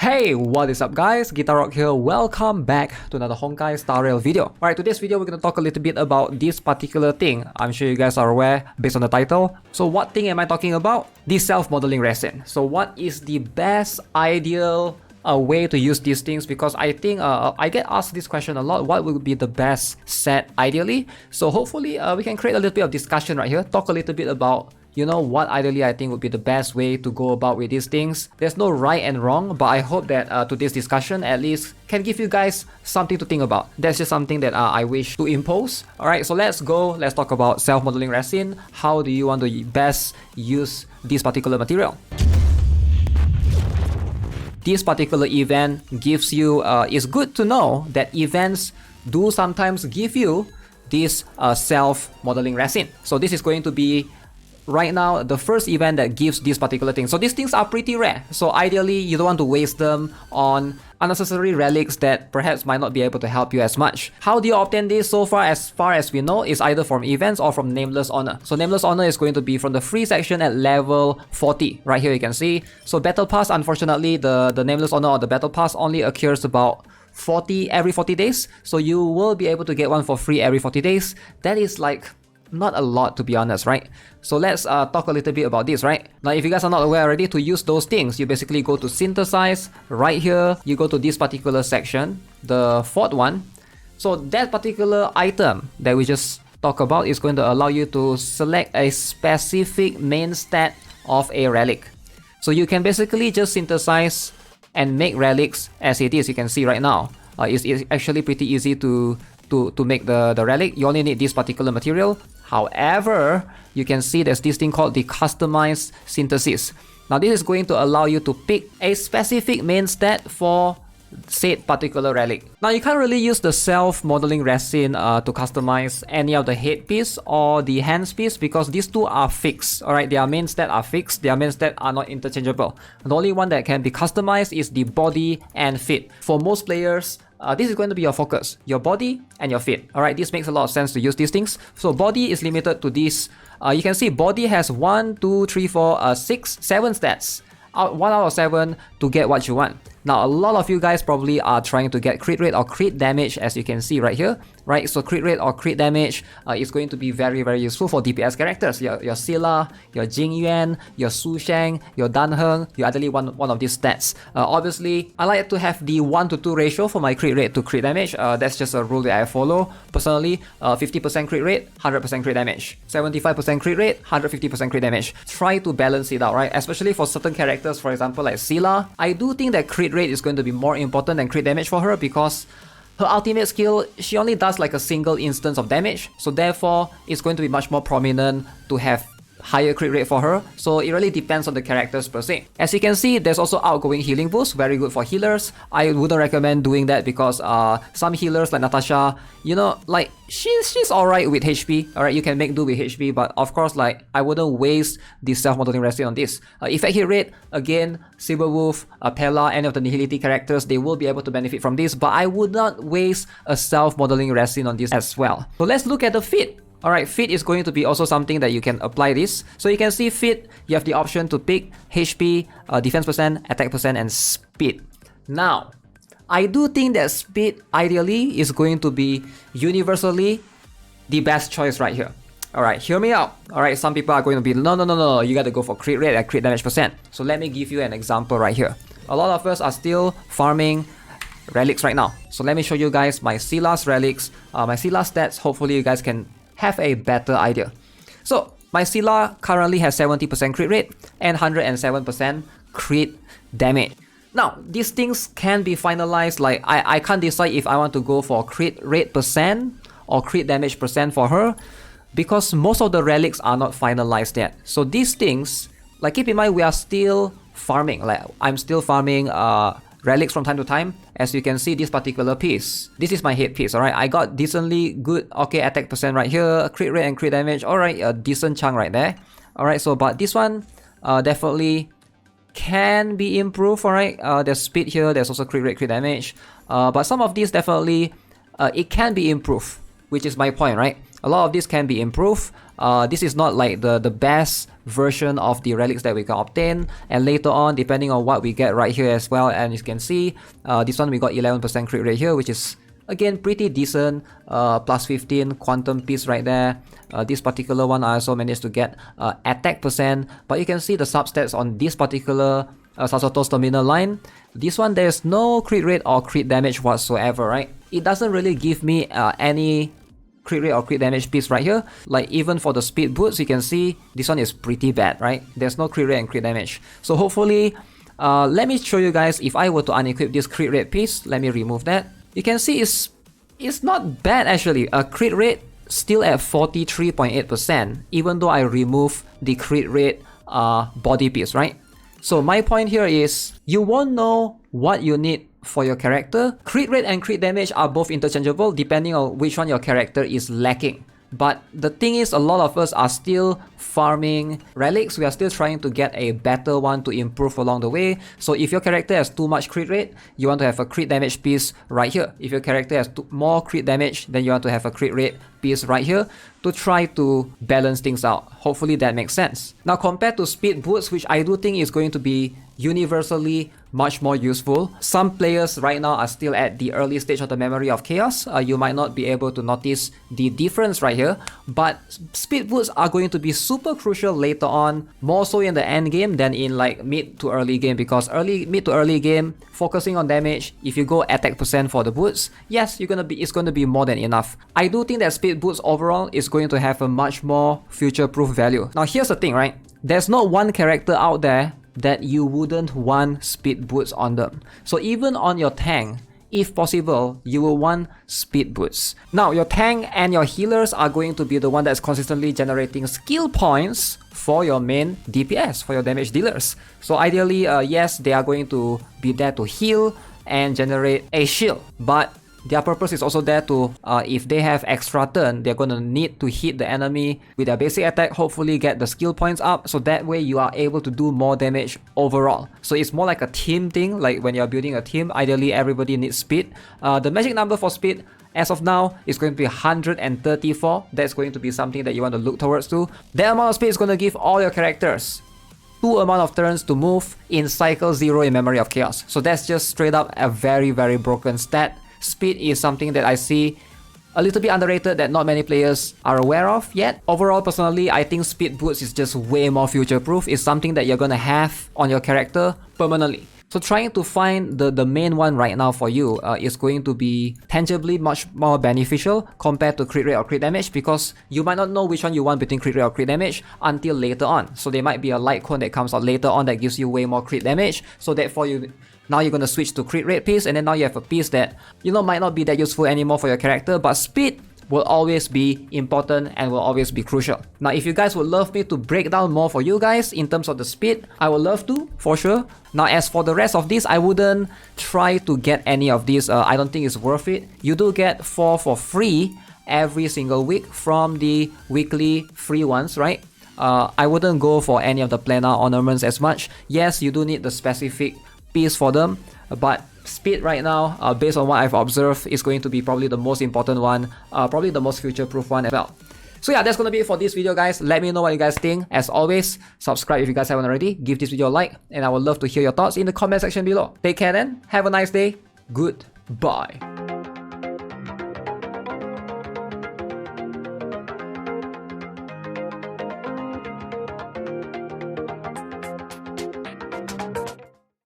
Hey, what is up guys? GuitarRock here. Welcome back to another Honkai Star Rail video. Alright, today's video we're going to talk a little bit about this particular thing. I'm sure you guys are aware based on the title. So what thing am I talking about? The self-modeling resin. So what is the best ideal way to use these things? Because I think I get asked this question a lot. What would be the best set ideally? So hopefully we can create a little bit of discussion right here. Talk a little bit about what ideally I think would be the best way to go about with these things. There's no right and wrong, but I hope that today's discussion at least can give you guys something to think about. That's just something that I wish to impose. Alright, so let's go. Let's talk about self-modeling resin. How do you want to best use this particular material? This particular event gives you, it's good to know that events do sometimes give you this self-modeling resin. So this is going to be right now the first event that gives this particular thing. So these things are pretty rare. So ideally you don't want to waste them on unnecessary relics that perhaps might not be able to help you as much. How do you obtain this? So far as we know, is either from events or from Nameless Honor. So Nameless Honor is going to be from the free section at level 40. Right here you can see. So Battle Pass, unfortunately the Nameless Honor or the Battle Pass only occurs about every 40 days. So you will be able to get one for free every 40 days. That is like not a lot, to be honest, right? So let's talk a little bit about this, right? Now, if you guys are not aware already, to use those things, you basically go to synthesize. Right here, you go to this particular section, the fourth one. So that particular item that we just talked about is going to allow you to select a specific main stat of a relic. So you can basically just synthesize and make relics as it is. You can see right now, it's actually pretty easy to make the relic. You only need this particular material. However, you can see there's this thing called the customized synthesis. Now this is going to allow you to pick a specific main stat for said particular relic. Now you can't really use the self-modeling resin to customize any of the headpiece or the hands piece because these two are fixed. Alright, their main stat are fixed, their main stat are not interchangeable. The only one that can be customized is the body and feet. For most players, this is going to be your focus, your body and your feet. Alright, this makes a lot of sense to use these things. So body is limited to this. You can see body has 1, 2, 3, 4, 6, 7 stats. 1 out of 7 to get what you want. Now, a lot of you guys probably are trying to get crit rate or crit damage, as you can see right here, right? So crit rate or crit damage is going to be very, very useful for DPS characters. Your Scylla, your Jing Yuan, your Su Sheng, your Dan Heng, you ideally want one of these stats. Obviously, I like to have the 1 to 2 ratio for my crit rate to crit damage. That's just a rule that I follow. Personally, 50% crit rate, 100% crit damage. 75% crit rate, 150% crit damage. Try to balance it out, right? Especially for certain characters, for example, like Scylla. I do think that crit rate is going to be more important than crit damage for her because her ultimate skill, she only does like a single instance of damage, so therefore it's going to be much more prominent to have higher crit rate for her. So it really depends on the characters per se. As you can see, there's also outgoing healing boost, very good for healers. I wouldn't recommend doing that because some healers like Natasha, like she's alright with HP. Alright, you can make do with HP, but of course, like I wouldn't waste the self-modeling resin on this. Effect hit rate, again, Silverwolf, Pella, any of the Nihility characters, they will be able to benefit from this, but I would not waste a self-modeling resin on this as well. So let's look at the fit. Alright, fit is going to be also something that you can apply this. So you can see fit, you have the option to pick HP, defense percent, attack percent, and speed. Now, I do think that speed ideally is going to be universally the best choice right here. Alright, hear me out. Alright, some people are going to be, no, you gotta go for crit rate and crit damage percent. So let me give you an example right here. A lot of us are still farming relics right now. So let me show you guys my Scylla's relics, my Scylla stats. Hopefully you guys can have a better idea. So my Scylla currently has 70% crit rate and 107% crit damage. Now these things can be finalized, like I can't decide if I want to go for crit rate percent or crit damage percent for her because most of the relics are not finalized yet. So these things, like keep in mind we are still farming, like I'm still farming relics from time to time. As you can see, this particular piece, this is my head piece. Alright, I got decently good attack percent right here, crit rate and crit damage. Alright, a decent chunk right there. Alright, so but this one definitely can be improved. Alright, there's speed here, there's also crit rate, crit damage, but some of these definitely it can be improved, which is my point, right? A lot of this can be improved. This is not like the best version of the relics that we can obtain, and later on, depending on what we get right here as well, and you can see this one we got 11% crit rate here, which is again pretty decent. Plus 15 quantum piece right there. This particular one I also managed to get attack percent, but you can see the substats on this particular Sasoto's terminal line. This one, there's no crit rate or crit damage whatsoever, right? It doesn't really give me any crit rate or crit damage piece right here. Like even for the speed boots, you can see this one is pretty bad, right? There's no crit rate and crit damage. So hopefully, let me show you guys if I were to unequip this crit rate piece. Let me remove that. You can see it's not bad actually. A crit rate still at 43.8%, even though I remove the crit rate body piece, right? So my point here is, you won't know what you need for your character. Crit rate and crit damage are both interchangeable depending on which one your character is lacking. But the thing is, a lot of us are still farming relics. We are still trying to get a better one to improve along the way. So if your character has too much crit rate, you want to have a crit damage piece right here. If your character has more crit damage, then you want to have a crit rate piece right here to try to balance things out. Hopefully that makes sense. Now compared to speed boots, which I do think is going to be universally much more useful. Some players right now are still at the early stage of the memory of chaos. You might not be able to notice the difference right here, but speed boots are going to be super crucial later on, more so in the end game than in like mid to early game, because mid to early game, focusing on damage, if you go attack percent for the boots, yes, it's going to be more than enough. I do think that speed boots overall is going to have a much more future-proof value. Now here's the thing, right? There's not one character out there that you wouldn't want speed boots on them. So even on your tank, if possible, you will want speed boots. Now your tank and your healers are going to be the one that's consistently generating skill points for your main DPS, for your damage dealers. So ideally, yes, they are going to be there to heal and generate a shield, but their purpose is also there to, if they have extra turn, they're going to need to hit the enemy with their basic attack, hopefully get the skill points up, so that way you are able to do more damage overall. So it's more like a team thing, like when you're building a team, ideally everybody needs speed. The magic number for speed, as of now, is going to be 134. That's going to be something that you want to look towards to. That amount of speed is going to give all your characters 2 amount of turns to move in cycle 0 in Memory of Chaos. So that's just straight up a very, very broken stat. Speed is something that I see a little bit underrated, that not many players are aware of yet. Overall, personally, I think speed boots is just way more future-proof. It's something that you're gonna have on your character permanently. So trying to find the main one right now for you is going to be tangibly much more beneficial compared to crit rate or crit damage, because you might not know which one you want between crit rate or crit damage until later on. So there might be a light cone that comes out later on that gives you way more crit damage. So therefore now you're going to switch to crit rate piece, and then now you have a piece that, you know, might not be that useful anymore for your character, but speed will always be important and will always be crucial. Now, if you guys would love me to break down more for you guys in terms of the speed, I would love to, for sure. Now, as for the rest of this, I wouldn't try to get any of these. I don't think it's worth it. You do get 4 for free every single week from the weekly free ones, right? I wouldn't go for any of the planar ornaments as much. Yes, you do need the specific piece for them, but speed right now, based on what I've observed, is going to be probably the most important one, probably the most future-proof one as well. So yeah, that's gonna be it for this video, guys. Let me know what you guys think. As always, subscribe if you guys haven't already, give this video a like, and I would love to hear your thoughts in the comment section below. Take care then, have a nice day, goodbye.